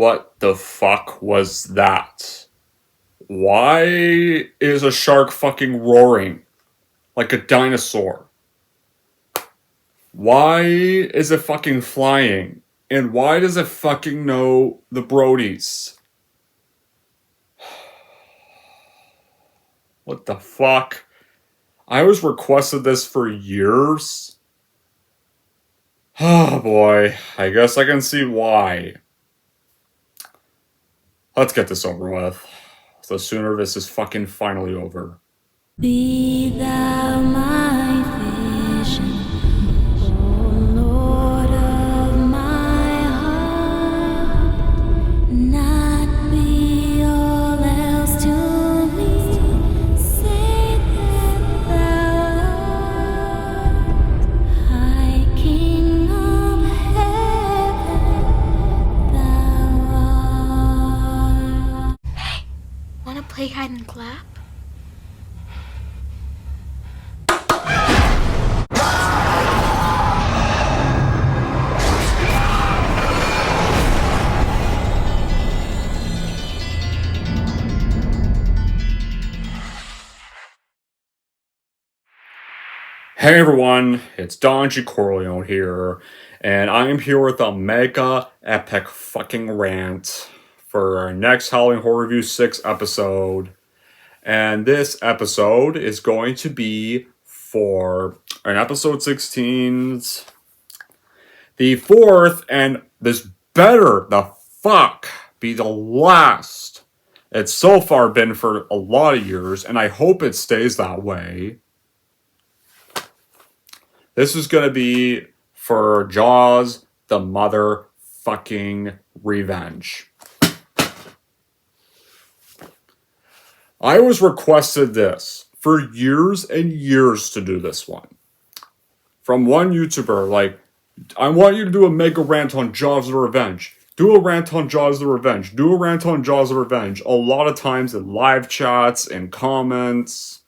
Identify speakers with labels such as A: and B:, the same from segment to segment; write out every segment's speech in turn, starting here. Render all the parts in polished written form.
A: What the fuck was that? Why is a shark fucking roaring like a dinosaur? Why is it fucking flying? And why does it fucking know the Brodies? What the fuck? I was requested this for years. Oh boy, I guess I can see why. Let's get this over with. The sooner this is fucking finally over.
B: Be thou my vision, O Lord of my heart, not be all else to me, say that thou art High King of heaven, thou art. Hey, wanna play hide and clap?
A: Hey everyone, it's Don G. Corleone here, and I am here with a mega epic fucking rant for our next Halloween Horror Review 6 episode. And this episode is going to be for an episode 16's the fourth, and this better the fuck be the last. It's so far been for a lot of years, and I hope it stays that way. This is going to be for Jaws, the motherfucking revenge. I was requested this for years and years to do this one. From one YouTuber, like, I want you to do a mega rant on Jaws the Revenge. Do a rant on Jaws the Revenge. Do a rant on Jaws the Revenge. A lot of times in live chats and comments.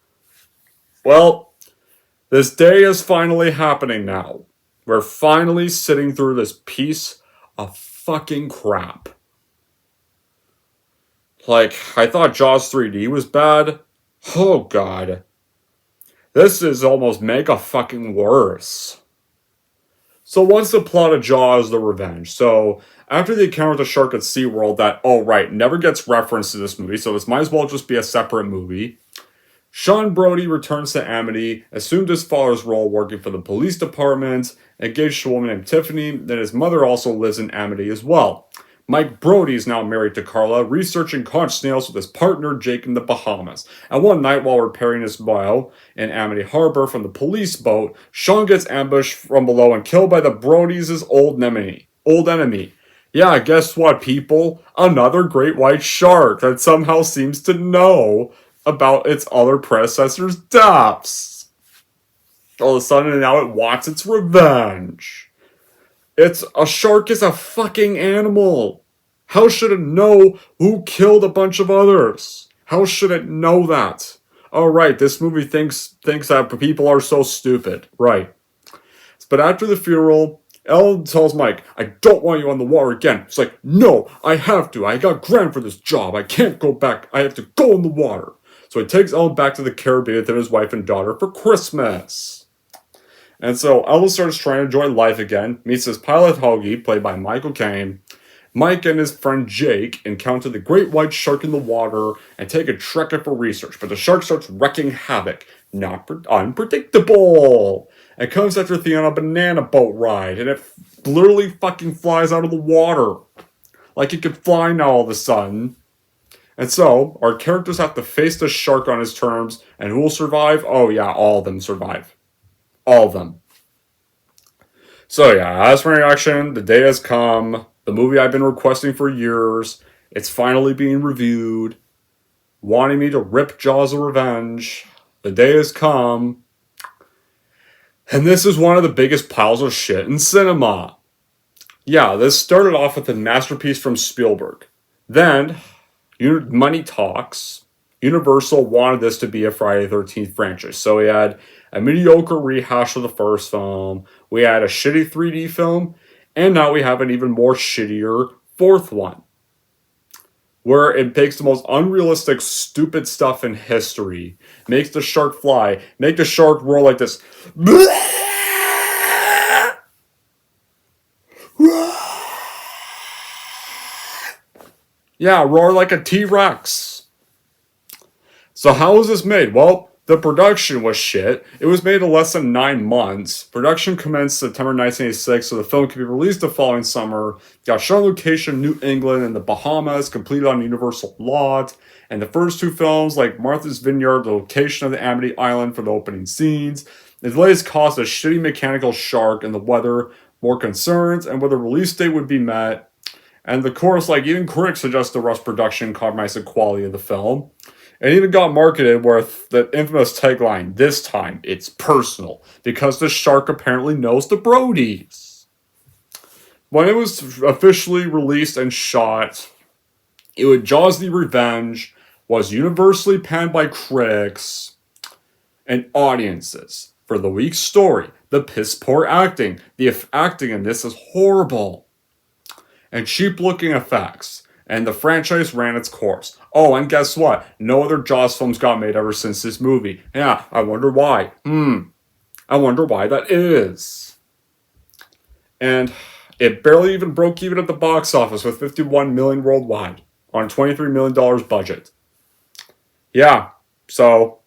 A: Well, this day is finally happening now. We're finally sitting through this piece of fucking crap. Like, I thought Jaws 3D was bad. Oh god. This is almost mega fucking worse. So what's the plot of Jaws the Revenge? So, after the encounter with the shark at SeaWorld that, oh right, never gets referenced in this movie, so this might as well just be a separate movie. Sean Brody returns to Amity, assumed his father's role working for the police department, engaged to a woman named Tiffany, then his mother also lives in Amity as well. Mike Brody is now married to Carla, researching conch snails with his partner Jake in the Bahamas. And one night while repairing his bow in Amity Harbor from the police boat, Sean gets ambushed from below and killed by the Brodies' old enemy. Yeah, guess what, people? Another great white shark that somehow seems to know about its other predecessors' deaths. All of a sudden, now it wants its revenge. A shark is a fucking animal. How should it know who killed a bunch of others? How should it know that? Oh, right, this movie thinks that people are so stupid. Right. But after the funeral, Ellen tells Mike, I don't want you on the water again. It's like, no, I have to. I got grant for this job. I can't go back. I have to go in the water. So he takes Ellen back to the Caribbean with his wife and daughter for Christmas. And so Ellen starts trying to enjoy life again, meets his pilot Hoagie, played by Michael Caine. Mike and his friend Jake encounter the great white shark in the water and take a trek for research, but the shark starts wreaking havoc. Not unpredictable! It comes after Theo on a banana boat ride, and it literally fucking flies out of the water. Like it could fly now all of a sudden. And so, our characters have to face the shark on his terms, and who will survive? Oh yeah, all of them survive. All of them. So yeah, as for reaction, the day has come. The movie I've been requesting for years. It's finally being reviewed. Wanting me to rip Jaws of Revenge. The day has come. And this is one of the biggest piles of shit in cinema. Yeah, this started off with a masterpiece from Spielberg. Then, money talks. Universal wanted this to be a Friday the 13th franchise. So we had a mediocre rehash of the first film. We had a shitty 3D film. And now we have an even more shittier fourth one. where it takes the most unrealistic, stupid stuff in history, makes the shark fly, make the shark roar like this. Yeah, roar like a T-Rex. So how was this made? Well, the production was shit. It was made in less than 9 months. Production commenced September 1986, so the film could be released the following summer. Got shot on location in New England and the Bahamas, completed on Universal lot. And the first 2 films, like Martha's Vineyard, the location of the Amity Island for the opening scenes. The delays caused a shitty mechanical shark and the weather, more concerns, and whether release date would be met. And of course, like even critics suggest the rush production compromised the quality of the film. It even got marketed with the infamous tagline, "This time it's personal," because the shark apparently knows the Brodies. When it was officially released and shot, Jaws the Revenge was universally panned by critics and audiences for the weak story, the piss poor acting. The acting in this is horrible. And cheap looking effects. And the franchise ran its course. Oh, and guess what? No other Jaws films got made ever since this movie. Yeah, I wonder why. I wonder why that is. And it barely even broke even at the box office with $51 million worldwide on a $23 million budget. Yeah, so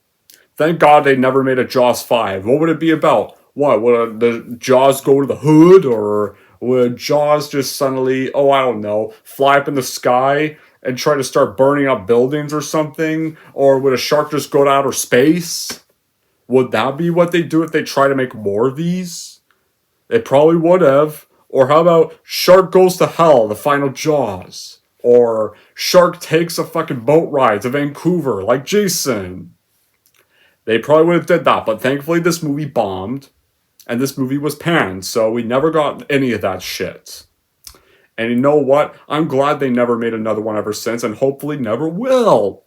A: thank God they never made a Jaws 5. What would it be about? What, would the Jaws go to the hood, or would Jaws just suddenly, oh, I don't know, fly up in the sky and try to start burning up buildings or something? Or would a shark just go to outer space? Would that be what they do if they try to make more of these? They probably would have. Or how about Shark Goes to Hell, the final Jaws? Or Shark Takes a fucking boat ride to Vancouver, like Jason. They probably would have did that, but thankfully this movie bombed. And this movie was panned, so we never got any of that shit. And you know what? I'm glad they never made another one ever since, and hopefully never will.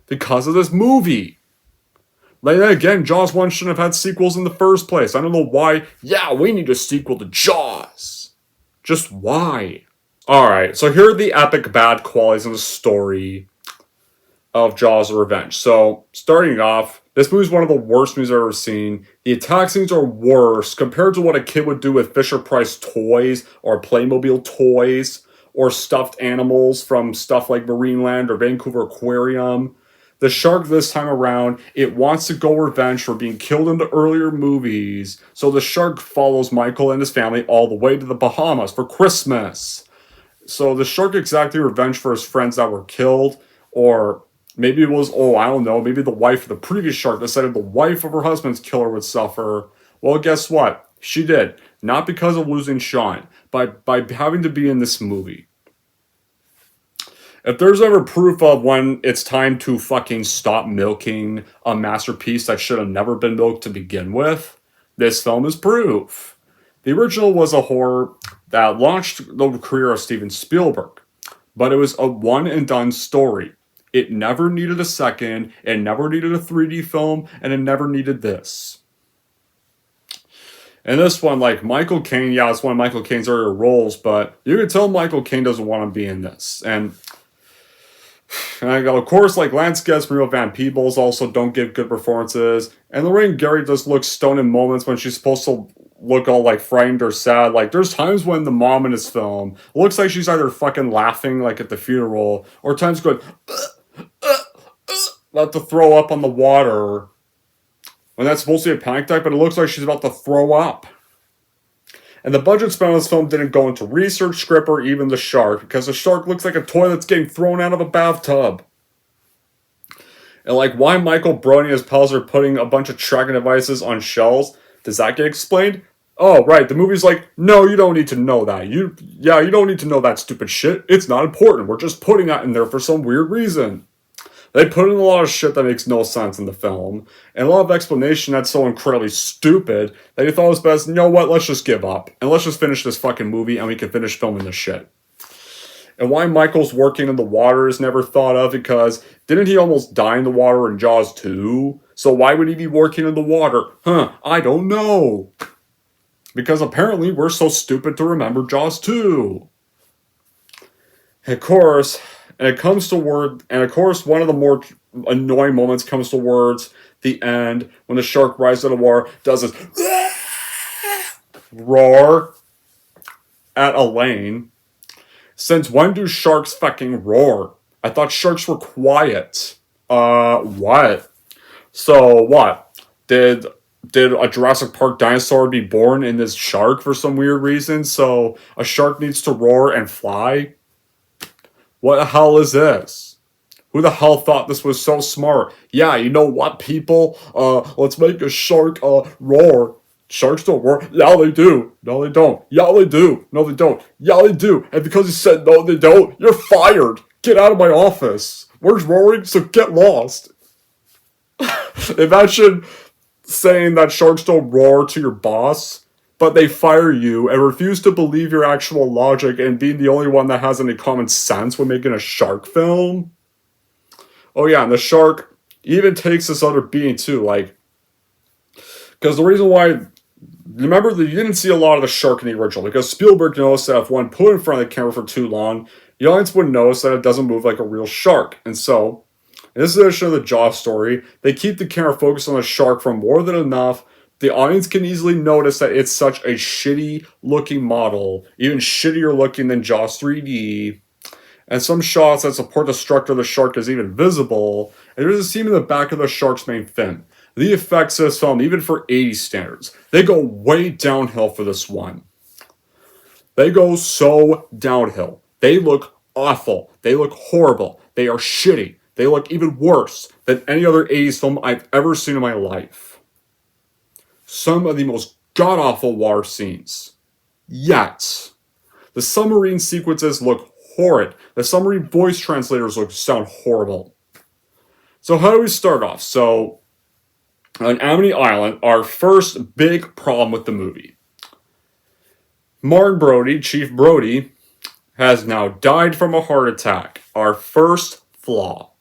A: Because of this movie. Like, again, Jaws 1 shouldn't have had sequels in the first place. I don't know why. Yeah, we need a sequel to Jaws. Just why? Alright, so here are the epic bad qualities of the story of Jaws the Revenge. So, starting off, this movie is one of the worst movies I've ever seen. The attack scenes are worse compared to what a kid would do with Fisher-Price toys or Playmobil toys or stuffed animals from stuff like Marineland or Vancouver Aquarium. The shark this time around, it wants to go revenge for being killed in the earlier movies. So the shark follows Michael and his family all the way to the Bahamas for Christmas. So the shark exacted revenge for his friends that were killed, or maybe it was, oh, I don't know, maybe the wife of the previous shark decided the wife of her husband's killer would suffer. Well, guess what? She did. Not because of losing Sean, but by having to be in this movie. If there's ever proof of when it's time to fucking stop milking a masterpiece that should have never been milked to begin with, this film is proof. The original was a horror that launched the career of Steven Spielberg, but it was a one-and-done story. It never needed a second, it never needed a 3D film, and it never needed this. And this one, like Michael Caine, yeah, it's one of Michael Caine's earlier roles, but you can tell Michael Caine doesn't want to be in this. And of course, like Lance Guest, Mario Van Peebles also don't give good performances. And Lorraine Gary just looks stoned in moments when she's supposed to look all like frightened or sad. Like there's times when the mom in this film looks like she's either fucking laughing like at the funeral or times going about to throw up on the water when that's supposed to be a panic attack, but it looks like she's about to throw up. And the budget spent on this film didn't go into research, script, or even the shark, because the shark looks like a toy that's getting thrown out of a bathtub. And like why Michael Brody and his pals are putting a bunch of tracking devices on shells, does that get explained? Oh, right, the movie's like, no, you don't need to know that. You don't need to know that stupid shit. It's not important. We're just putting that in there for some weird reason. They put in a lot of shit that makes no sense in the film, and a lot of explanation that's so incredibly stupid that you thought it was best, you know what, let's just give up, and let's just finish this fucking movie and we can finish filming this shit. And why Michael's working in the water is never thought of, because didn't he almost die in the water in Jaws 2? So why would he be working in the water? I don't know. Because apparently we're so stupid to remember Jaws 2. Of course, And it comes toward, and of course, one of the more annoying moments comes towards the end when the shark rises out of the water, does this roar at Elaine. Since when do sharks fucking roar? I thought sharks were quiet. What? So what? Did a Jurassic Park dinosaur be born in this shark for some weird reason? So a shark needs to roar and fly? What the hell is this? Who the hell thought this was so smart? Yeah, you know what, people? Let's make a shark roar. Sharks don't roar. Yeah, they do. No, they don't. Yeah, they do. No, they don't. Yeah, they do. And because you said no, they don't, you're fired. Get out of my office. Where's roaring? So get lost. Imagine saying that sharks don't roar to your boss, but they fire you and refuse to believe your actual logic and being the only one that has any common sense when making a shark film. Oh yeah, and the shark even takes this other being too, like, because the reason why, remember that you didn't see a lot of the shark in the original, because Spielberg noticed that if one put in front of the camera for too long, the audience would notice that it doesn't move like a real shark, and so in this edition of the Jaws story, they keep the camera focused on the shark for more than enough. The audience can easily notice that it's such a shitty looking model, even shittier looking than Jaws 3D. And some shots that support the structure of the shark is even visible, and there's a seam in the back of the shark's main fin. The effects of this film, even for 80s standards, they go way downhill for this one. They go so downhill. They look awful. They look horrible. They are shitty. They look even worse than any other 80s film I've ever seen in my life. Some of the most god-awful water scenes. Yet, the submarine sequences look horrid. The submarine voice translators sound horrible. So how do we start off? So, on Amity Island, our first big problem with the movie. Martin Brody, Chief Brody, has now died from a heart attack. Our first flaw.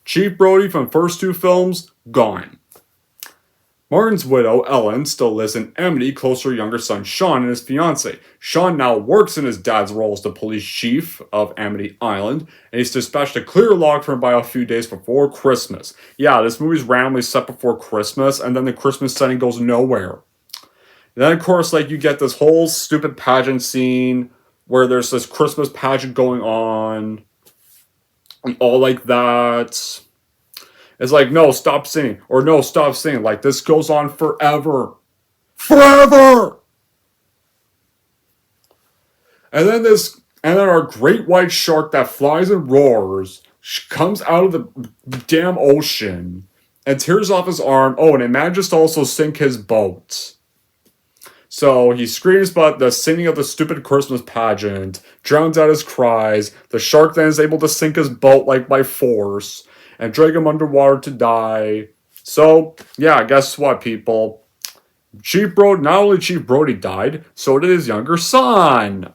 A: Chief Brody from first two films, gone. Martin's widow, Ellen, still lives in Amity close to her younger son, Sean, and his fiancée. Sean now works in his dad's role as the police chief of Amity Island, and he's dispatched a clear log for him by a few days before Christmas. Yeah, this movie's randomly set before Christmas, and then the Christmas setting goes nowhere. And then, of course, like, you get this whole stupid pageant scene where there's this Christmas pageant going on, and all like that. It's like, no, stop singing. Or no, stop singing. Like, this goes on forever. Forever! And then our great white shark that flies and roars comes out of the damn ocean and tears off his arm. Oh, and it manages to also sink his boat. So he screams about the singing of the stupid Christmas pageant, drowns out his cries. The shark then is able to sink his boat, like, by force, and drag him underwater to die. So, yeah, guess what, people? Not only Chief Brody died, so did his younger son.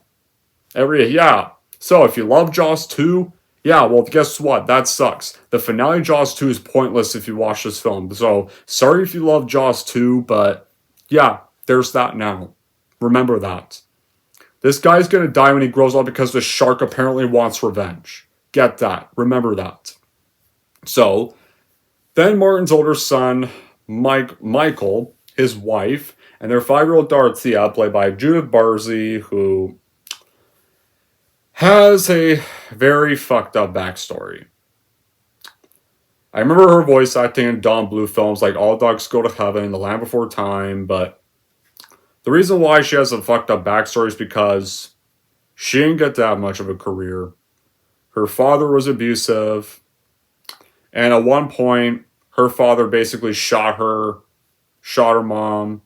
A: So if you love Jaws 2, yeah, well, guess what? That sucks. The finale of Jaws 2 is pointless if you watch this film. So, sorry if you love Jaws 2, but yeah, there's that now. Remember that. This guy's gonna die when he grows up because the shark apparently wants revenge. Get that. Remember that. So, then Martin's older son, Michael, his wife, and their 5-year-old daughter, Thea, played by Judith Barzy, who has a very fucked up backstory. I remember her voice acting in Don Bluth films like All Dogs Go to Heaven, The Land Before Time, but the reason why she has a fucked up backstory is because she didn't get that much of a career. Her father was abusive, and at one point, her father basically shot her mom,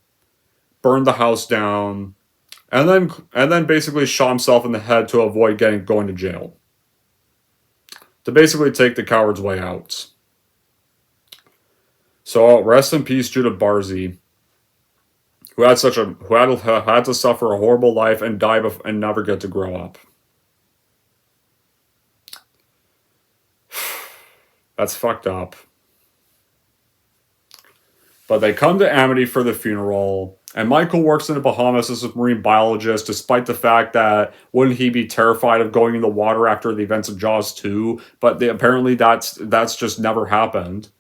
A: burned the house down, and then basically shot himself in the head to avoid going to jail. To basically take the coward's way out. So rest in peace, Judith Barzy, who had to suffer a horrible life and die and never get to grow up. That's fucked up. But they come to Amity for the funeral, And Michael works in the Bahamas as a marine biologist, despite the fact that wouldn't he be terrified of going in the water after the events of Jaws 2? But apparently that's just never happened.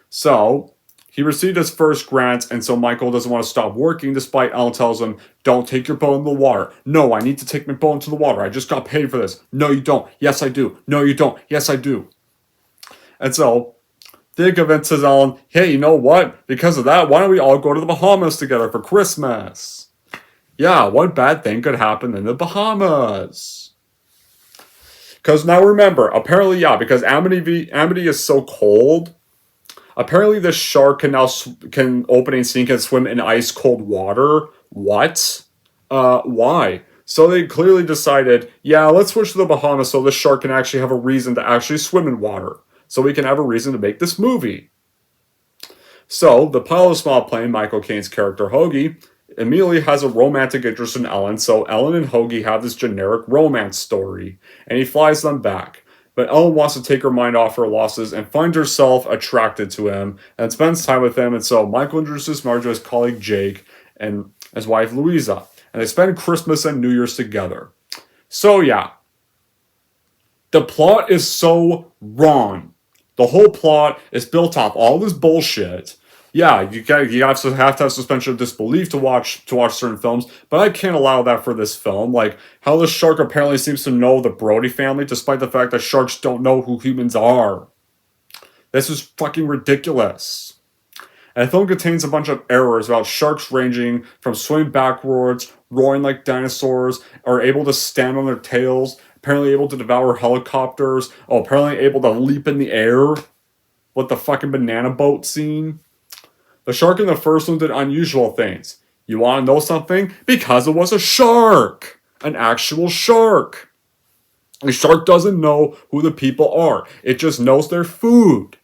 A: So he received his first grant, and so Michael doesn't want to stop working, despite Ellen tells him, don't take your boat in the water. No, I need to take my boat into the water. I just got paid for this. No, you don't. Yes, I do. No, you don't. Yes, I do. And so they convinces Ellen, hey, you know what? Because of that, why don't we all go to the Bahamas together for Christmas? Yeah, what bad thing could happen in the Bahamas? Because now remember, apparently, yeah, because Amity is so cold, apparently this shark can opening scene can swim in ice cold water. What? Why? So they clearly decided, yeah, let's switch to the Bahamas so this shark can actually have a reason to actually swim in water. So we can have a reason to make this movie. So the pilot of the small plane, Michael Caine's character Hoagie, immediately has a romantic interest in Ellen. So Ellen and Hoagie have this generic romance story, and he flies them back. But Ellen wants to take her mind off her losses and finds herself attracted to him and spends time with him. And so Michael introduces Marge to his colleague Jake and his wife Louisa, and they spend Christmas and New Year's together. So yeah, the plot is so wrong. The whole plot is built off all this bullshit. Yeah, you have to have suspension of disbelief to watch certain films, but I can't allow that for this film. Like how the shark apparently seems to know the Brody family, despite the fact that sharks don't know who humans are. This is fucking ridiculous. And the film contains a bunch of errors about sharks ranging from swimming backwards, roaring like dinosaurs, are able to stand on their tails, apparently able to devour helicopters, apparently able to leap in the air. What the fucking banana boat scene? The shark in the first one did unusual things. You want to know something? Because it was a shark! An actual shark! The shark doesn't know who the people are. It just knows their food.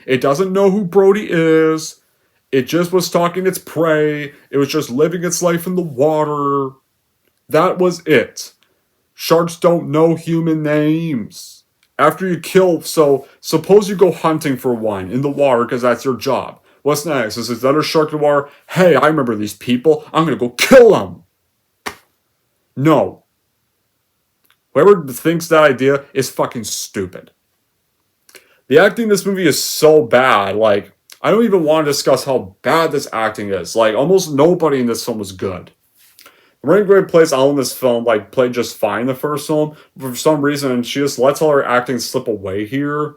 A: It doesn't know who Brody is. It just was stalking its prey. It was just living its life in the water. That was it. Sharks don't know human names. After you kill, so suppose you go hunting for one in the water because that's your job. What's next? Is this other shark in the water? Hey, I remember these people. I'm going to go kill them. No. Whoever thinks that idea is fucking stupid. The acting in this movie is so bad. Like, I don't even want to discuss how bad this acting is. Like, almost nobody in this film is good. Lorraine Gray plays Ellen in this film, like, played just fine in the first film. But for some reason, she just lets all her acting slip away here.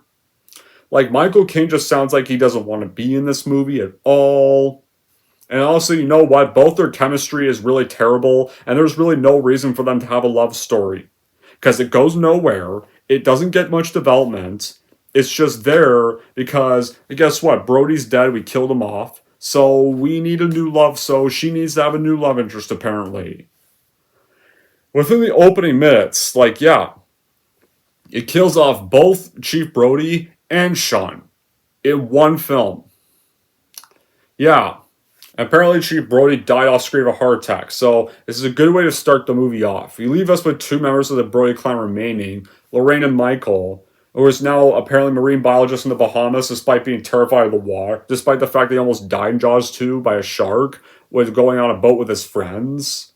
A: Like, Michael Caine just sounds like he doesn't want to be in this movie at all. And honestly, you know what? Both their chemistry is really terrible, and there's really no reason for them to have a love story. Because it goes nowhere, it doesn't get much development, it's just there because, guess what? Brody's dead, we killed him off. So we need a new love, so she needs to have a new love interest, apparently. Within the opening minutes, like, yeah, it kills off both Chief Brody and Sean in one film. Yeah, apparently Chief Brody died off screen of a heart attack, so this is a good way to start the movie off. You leave us with two members of the Brody clan remaining, Lorraine and Michael, who is now apparently marine biologist in the Bahamas despite being terrified of the water, despite the fact that he almost died in Jaws 2 by a shark, was going on a boat with his friends.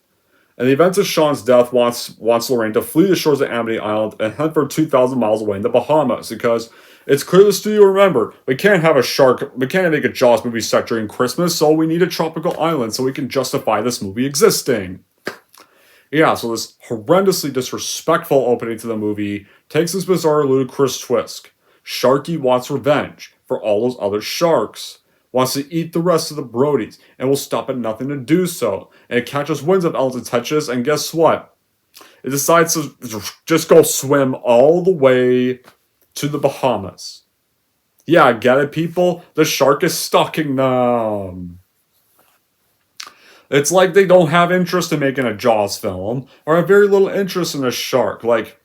A: And the events of Sean's death wants Lorraine to flee the shores of Amity Island and head for 2,000 miles away in the Bahamas, because it's clear the studio remembered, we can't make a Jaws movie set during Christmas, so we need a tropical island so we can justify this movie existing. Yeah, so this horrendously disrespectful opening to the movie takes this bizarre, ludicrous twist. Sharky wants revenge for all those other sharks, wants to eat the rest of the Brodies, and will stop at nothing to do so. And it catches winds of Ellen's touches, and guess what? It decides to just go swim all the way to the Bahamas. Yeah, get it, people? The shark is stalking them. It's like they don't have interest in making a Jaws film, or have very little interest in a shark. Like,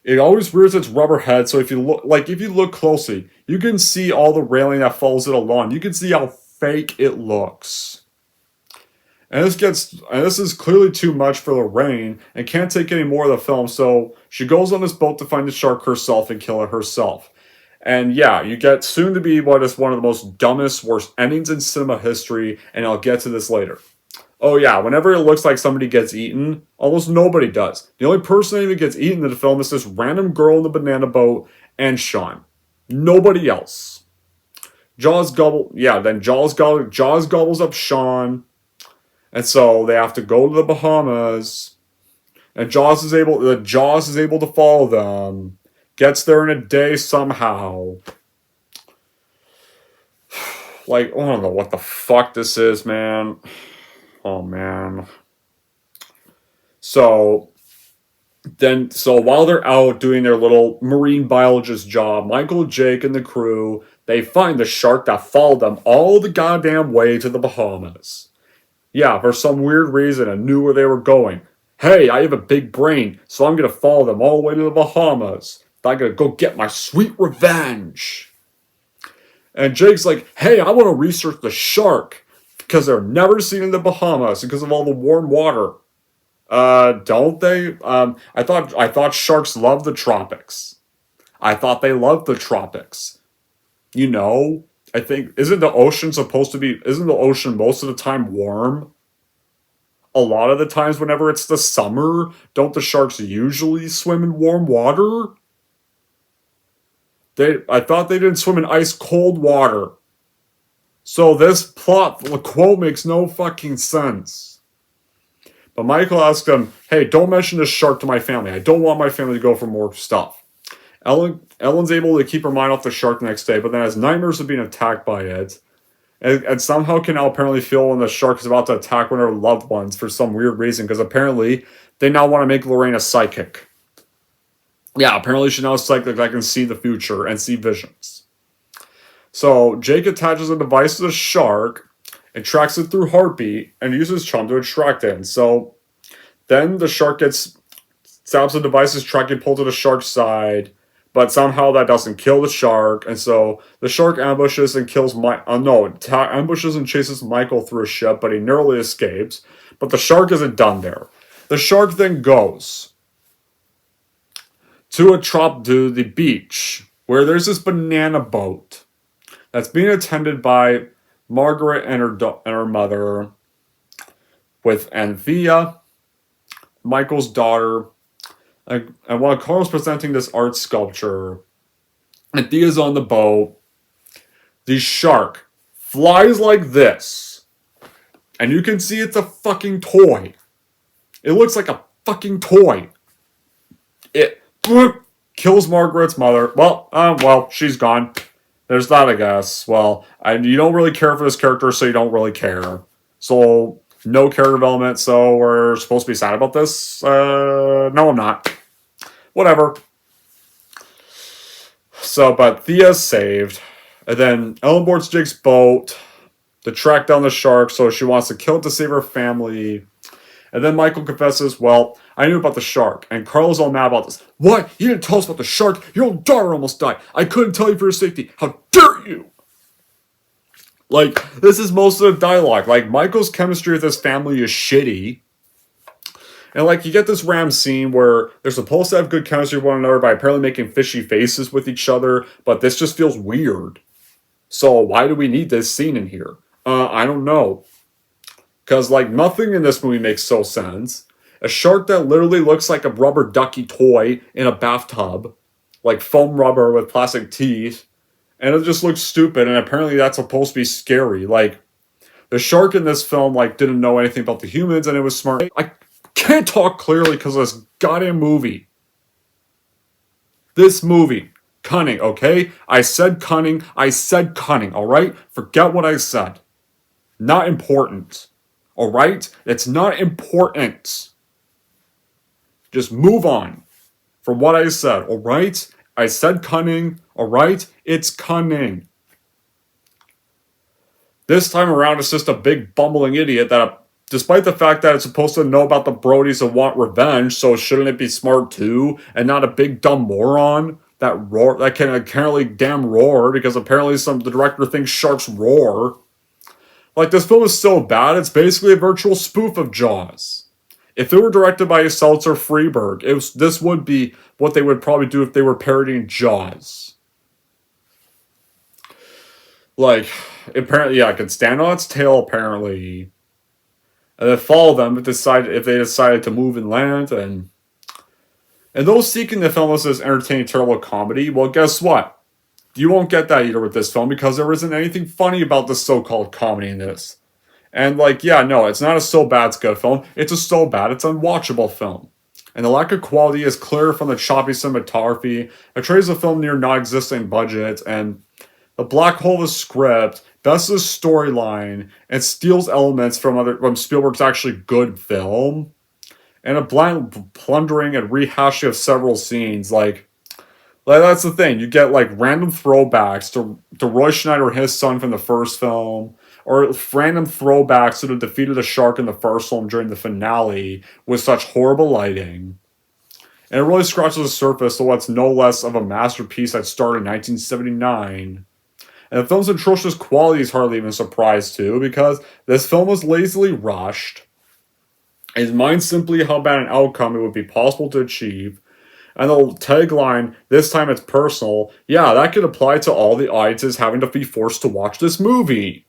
A: it always rears its rubber head, so if you look closely, you can see all the railing that follows it along. You can see how fake it looks. And this is clearly too much for Lorraine, and can't take any more of the film, so she goes on this boat to find the shark herself and kill it herself. And yeah, you get soon to be what is one of the most dumbest, worst endings in cinema history, and I'll get to this later. Oh yeah, whenever it looks like somebody gets eaten, almost nobody does. The only person that even gets eaten in the film is this random girl in the banana boat and Sean. Nobody else. Jaws gobbles up Sean, and so they have to go to the Bahamas. And Jaws is able to follow them. Gets there in a day somehow. Like, I don't know what the fuck this is, man. Oh man. So while they're out doing their little marine biologist job, Michael, Jake, and the crew, they find the shark that followed them all the goddamn way to the Bahamas. Yeah, for some weird reason, I knew where they were going. Hey, I have a big brain, so I'm gonna follow them all the way to the Bahamas. I'm gonna go get my sweet revenge. And Jake's like, hey, I want to research the shark because they're never seen in the Bahamas because of all the warm water. Don't they? I thought sharks love the tropics. I thought they loved the tropics. You know, I think isn't the ocean most of the time warm? A lot of the times whenever it's the summer, don't the sharks usually swim in warm water? I thought they didn't swim in ice cold water. So this the quote makes no fucking sense. But Michael asked him, hey, don't mention this shark to my family. I don't want my family to go for more stuff. Ellen's able to keep her mind off the shark the next day, but then has nightmares of being attacked by it. And somehow can now apparently feel when the shark is about to attack one of her loved ones for some weird reason, because apparently they now want to make Lorraine a psychic. Yeah, apparently she's now a psychic that can see the future and see visions. So Jake attaches a device to the shark and tracks it through heartbeat and uses Chum to attract it. And so then the shark stabs the device's tracking pull to the shark's side, but somehow that doesn't kill the shark. And so the shark ambushes and ambushes and chases Michael through a ship, but he narrowly escapes. But the shark isn't done there. The shark then goes to the beach where there's this banana boat that's being attended by Margaret and her mother, with Anthea, Michael's daughter, and while Carl's presenting this art sculpture, Anthea's on the boat. The shark flies like this, and you can see it's a fucking toy. It looks like a fucking toy. It kills Margaret's mother. Well, she's gone. There's that, I guess. Well, you don't really care for this character, so you don't really care. So, no character development, so we're supposed to be sad about this? No, I'm not. Whatever. So, but Thea's saved. And then Ellen boards Jake's boat to track down the shark, so she wants to kill it to save her family. And then Michael confesses, well, I knew about the shark. And Carl's all mad about this. What? You didn't tell us about the shark? Your own daughter almost died. I couldn't tell you for your safety. How dare you? Like, this is most of the dialogue. Like, Michael's chemistry with his family is shitty. And, like, you get this random scene where they're supposed to have good chemistry with one another by apparently making fishy faces with each other. But this just feels weird. So, why do we need this scene in here? I don't know. Because, like, nothing in this movie makes so sense. A shark that literally looks like a rubber ducky toy in a bathtub. Like foam rubber with plastic teeth. And it just looks stupid, and apparently that's supposed to be scary. Like, the shark in this film, like, didn't know anything about the humans, and it was smart. I can't talk clearly because of this goddamn movie. This movie. Cunning, okay? I said cunning, alright? Forget what I said. Not important. Alright? It's not important. Just move on from what I said, alright? I said cunning, alright? It's cunning. This time around, it's just a big bumbling idiot that, despite the fact that it's supposed to know about the Brodies and want revenge, so shouldn't it be smart too, and not a big dumb moron that can apparently damn roar, because apparently the director thinks sharks roar. Like, this film is so bad, it's basically a virtual spoof of Jaws. If it were directed by Seltzer Freeberg, this would be what they would probably do if they were parodying Jaws. Like, apparently, yeah, it can stand on its tail, apparently. And then follow them if they decided to move inland. And those seeking to film this as entertaining terrible comedy, well, guess what? You won't get that either with this film because there isn't anything funny about the so-called comedy in this. And like, yeah, no, it's not a so bad it's good film. It's a so bad it's unwatchable film. And the lack of quality is clear from the choppy cinematography. It traces a film near non-existent budget, and the black hole of the script, bests the storyline, and steals elements from Spielberg's actually good film. And a blind plundering and rehashing of several scenes, like that's the thing. You get like random throwbacks to Roy Schneider and his son from the first film, or random throwbacks to the defeat of the shark in the first film during the finale with such horrible lighting. And it really scratches the surface of what's no less of a masterpiece that started in 1979. And the film's atrocious quality is hardly even a surprise too, because this film was lazily rushed. His mind simply how bad an outcome it would be possible to achieve. And the tagline, this time it's personal, yeah, that could apply to all the audiences having to be forced to watch this movie.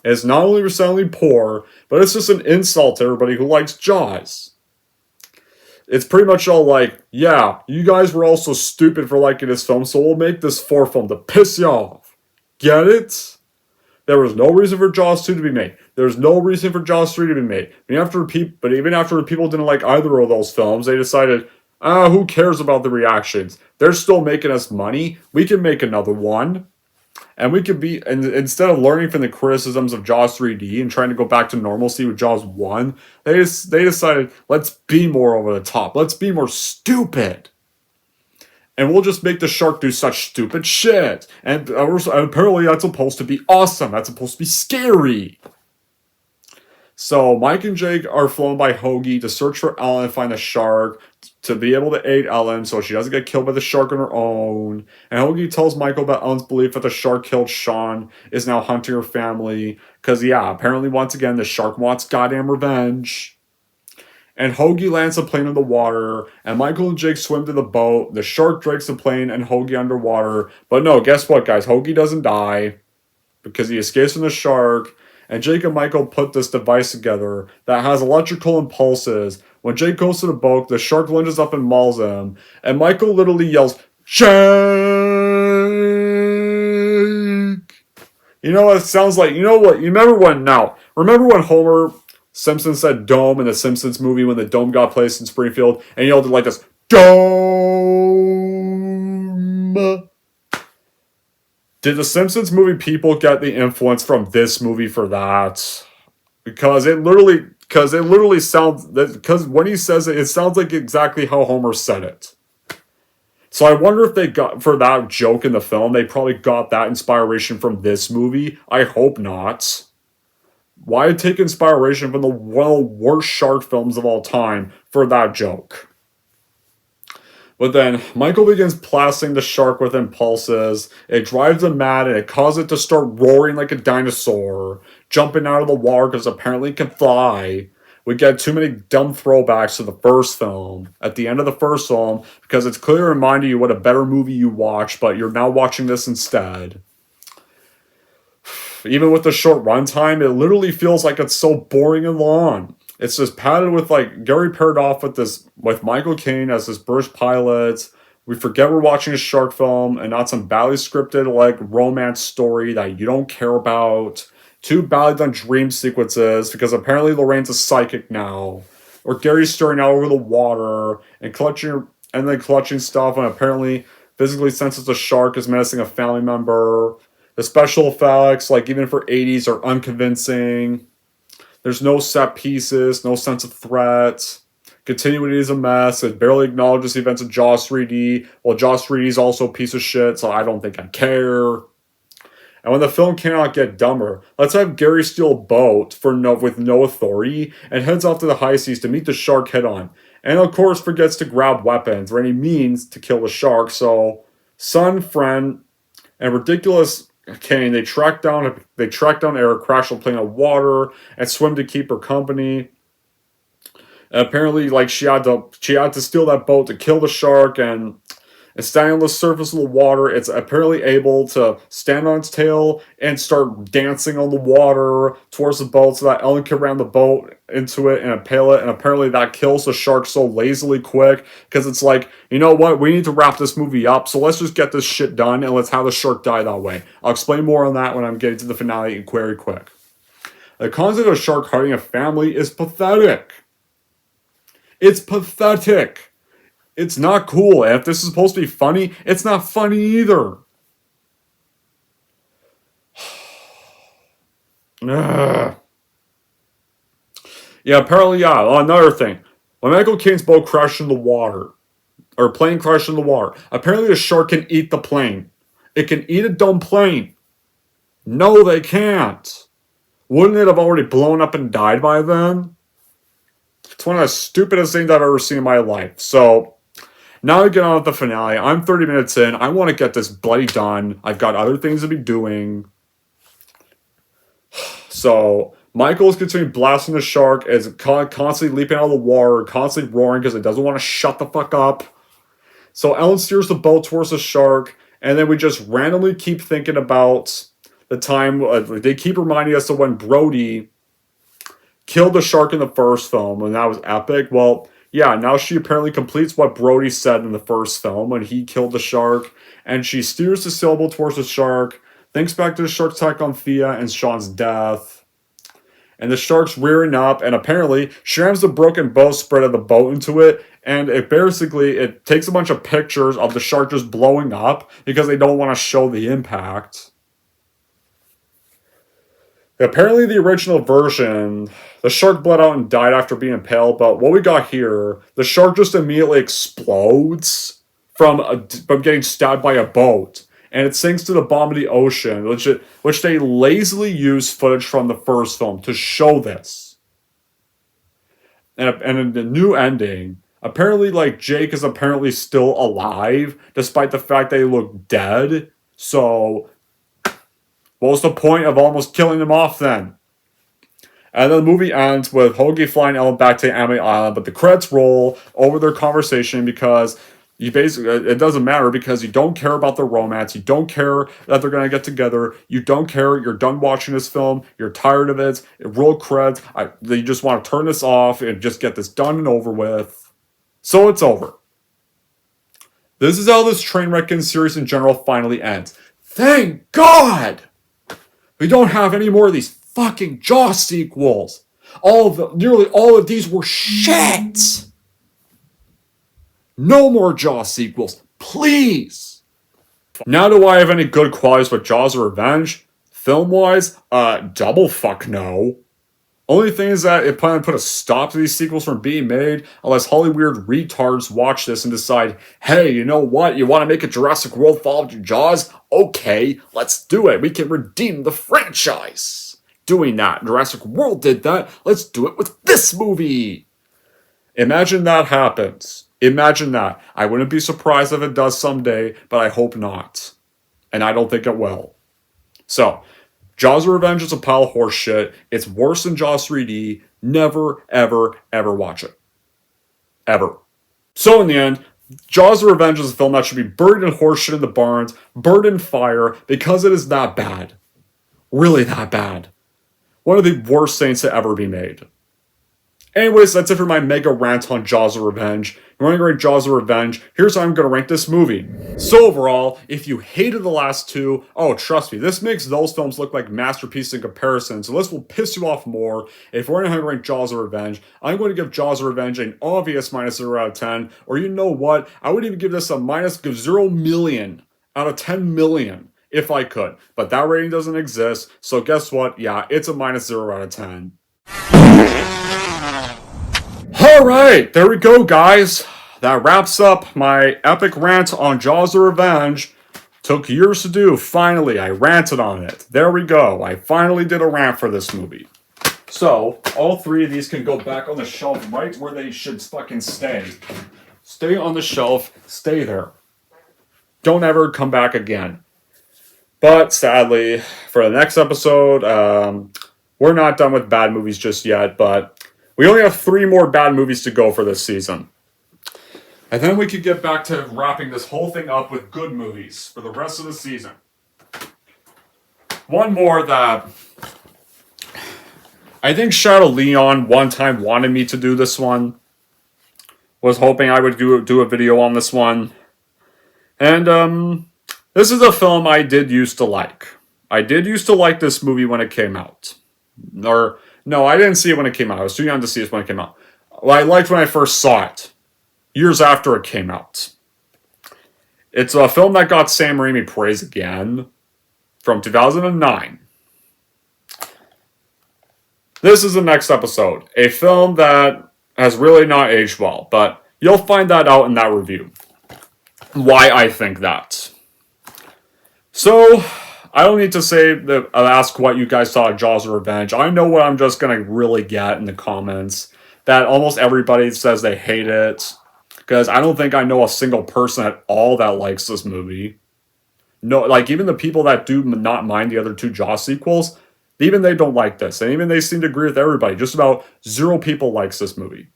A: It's not only resoundingly poor, but it's just an insult to everybody who likes Jaws. It's pretty much all like, yeah, you guys were all so stupid for liking this film, so we'll make this 4 film to piss you off. Get it? There was no reason for Jaws 2 to be made. There's no reason for Jaws 3 to be made. But even after people didn't like either of those films, they decided, who cares about the reactions? They're still making us money. We can make another one. And we could be, and instead of learning from the criticisms of Jaws 3D and trying to go back to normalcy with Jaws 1, they decided, let's be more over the top. Let's be more stupid. And we'll just make the shark do such stupid shit. And apparently that's supposed to be awesome. That's supposed to be scary. So Mike and Jake are flown by Hoagie to search for Ellen and find the shark, to be able to aid Ellen so she doesn't get killed by the shark on her own. And Hoagie tells Michael about Ellen's belief that the shark killed Sean is now hunting her family. Because, yeah, apparently once again, the shark wants goddamn revenge. And Hoagie lands the plane in the water, and Michael and Jake swim to the boat. The shark drakes the plane and Hoagie underwater. But no, guess what, guys? Hoagie doesn't die because he escapes from the shark. And Jake and Michael put this device together that has electrical impulses. When Jake goes to the boat, the shark lunges up and mauls him. And Michael literally yells, Jake! You know what it sounds like? You know what? Remember when Homer Simpson said dome in the Simpsons movie when the dome got placed in Springfield? And he yelled it like this, dome! Did the Simpsons movie people get the influence from this movie for that? Because when he says it, it sounds like exactly how Homer said it. So I wonder if they got, for that joke in the film, they probably got that inspiration from this movie. I hope not. Why take inspiration from one of the worst shark films of all time for that joke? But then Michael begins blasting the shark with impulses. It drives him mad and it causes it to start roaring like a dinosaur, jumping out of the water because apparently it can fly. We get too many dumb throwbacks to the first film at the end of the first film because it's clearly reminding you what a better movie you watched, but you're now watching this instead. Even with the short runtime, it literally feels like it's so boring and long. It's just padded with, like, Gary paired off with Michael Caine as this British pilot. We forget we're watching a shark film and not some badly scripted, like, romance story that you don't care about. 2 badly done dream sequences because apparently Lorraine's a psychic now. Or Gary's staring out over the water and clutching stuff and apparently physically senses the shark is menacing a family member. The special effects, like, even for 80s, are unconvincing. There's no set pieces, no sense of threat. Continuity is a mess. It barely acknowledges the events of Jaws 3D. Well, Jaws 3D is also a piece of shit, so I don't think I care. And when the film cannot get dumber, let's have Gary steal a boat with no authority and heads off to the high seas to meet the shark head on. And of course forgets to grab weapons or any means to kill the shark, so son, friend, and ridiculous Caine, they track down Eric, crash the plane of water, and swim to keep her company. And apparently, like, she had to steal that boat to kill the shark, and It's standing on the surface of the water. It's apparently able to stand on its tail and start dancing on the water towards the boat so that Ellen can ram the boat into it and impale it. And apparently that kills the shark so lazily quick because it's like, you know what? We need to wrap this movie up. So let's just get this shit done and let's have the shark die that way. I'll explain more on that when I'm getting to the finale very quick. The concept of a shark hurting a family is pathetic. It's pathetic. It's not cool. And if this is supposed to be funny, it's not funny either. Yeah, apparently, another thing. When Michael Caine's boat crashed in the water, or plane crashed in the water, apparently a shark can eat the plane. It can eat a dumb plane. No, they can't. Wouldn't it have already blown up and died by then? It's one of the stupidest things I've ever seen in my life. So, now to get on with the finale. I'm 30 minutes in. I want to get this bloody done. I've got other things to be doing. So, Michael is continuing blasting the shark as it constantly leaping out of the water, constantly roaring because it doesn't want to shut the fuck up. So, Ellen steers the boat towards the shark, and then we just randomly keep thinking about the time. They keep reminding us of when Brody killed the shark in the first film, and that was epic. Well, yeah, now she apparently completes what Brody said in the first film when he killed the shark, and she steers the sailboat towards the shark, thinks back to the shark's attack on Thea and Sean's death, and the shark's rearing up, and apparently she rams the broken bowsprit of the boat into it, and it takes a bunch of pictures of the shark just blowing up because they don't want to show the impact. Apparently, the original version, the shark bled out and died after being impaled, but what we got here, the shark just immediately explodes from getting stabbed by a boat, and it sinks to the bottom of the ocean, which they lazily use footage from the first film to show this. And in the new ending, apparently, Jake is apparently still alive, despite the fact they look dead, so what was the point of almost killing them off then? And then the movie ends with Hoagie flying Ellen back to Amity Island, but the credits roll over their conversation because it doesn't matter because you don't care about the romance, you don't care that they're going to get together, you don't care, you're done watching this film, you're tired of it, roll credits, you just want to turn this off and just get this done and over with. So it's over. This is how this Trainwreck series in general finally ends. Thank God! We don't have any more of these fucking Jaws sequels. Nearly all of these were shit. No more Jaws sequels, please. Now, do I have any good qualities with Jaws Revenge? Film-wise, double fuck no. Only thing is that it plan to put a stop to these sequels from being made unless Hollywood retards watch this and decide, hey, you know what? You want to make a Jurassic World follow to Jaws? Okay, let's do it. We can redeem the franchise. Doing that. Jurassic World did that. Let's do it with this movie. Imagine that happens. Imagine that. I wouldn't be surprised if it does someday, but I hope not. And I don't think it will. So, Jaws Revenge is a pile of horse shit. It's worse than Jaws 3D. Never, ever, ever watch it. Ever. So in the end, Jaws Revenge is a film that should be buried in horse shit in the barns, burned in fire, because it is that bad. Really that bad. One of the worst things to ever be made. Anyways, that's it for my mega rant on Jaws of Revenge. You want to rate Jaws of Revenge? Here's how I'm going to rank this movie. So overall, if you hated the last two, oh, trust me, this makes those films look like masterpieces in comparison, so this will piss you off more. If we're going to rank Jaws of Revenge, I'm going to give Jaws of Revenge an obvious minus 0 out of 10, or you know what, I would even give this a minus 0 million out of 10 million, if I could. But that rating doesn't exist, so guess what? Yeah, it's a minus 0 out of 10. Alright, there we go, guys. That wraps up my epic rant on Jaws of Revenge. Took years to do. Finally, I ranted on it. There we go. I finally did a rant for this movie. So, all three of these can go back on the shelf right where they should fucking stay. Stay on the shelf. Stay there. Don't ever come back again. But, sadly, for the next episode, we're not done with bad movies just yet, but we only have 3 more bad movies to go for this season. And then we could get back to wrapping this whole thing up with good movies for the rest of the season. One more that I think Shadow Leon one time wanted me to do this one. Was hoping I would do a video on this one. And this is a film I did used to like. I did used to like this movie when it came out. Or, no, I didn't see it when it came out. I was too young to see it when it came out. Well, I liked when I first saw it. Years after it came out. It's a film that got Sam Raimi praise again. From 2009. This is the next episode. A film that has really not aged well. But you'll find that out in that review. Why I think that. So, I don't need to say that ask what you guys thought of Jaws of Revenge. I know what I'm just gonna really get in the comments. That almost everybody says they hate it. Because I don't think I know a single person at all that likes this movie. No, like even the people that do not mind the other two Jaws sequels, even they don't like this. And even they seem to agree with everybody. Just about 0 people likes this movie.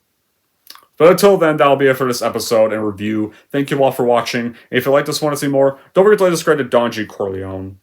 A: But until then, that'll be it for this episode and review. Thank you all for watching. And if you like this, want to see more, don't forget to like, subscribe to Don G. Corleone.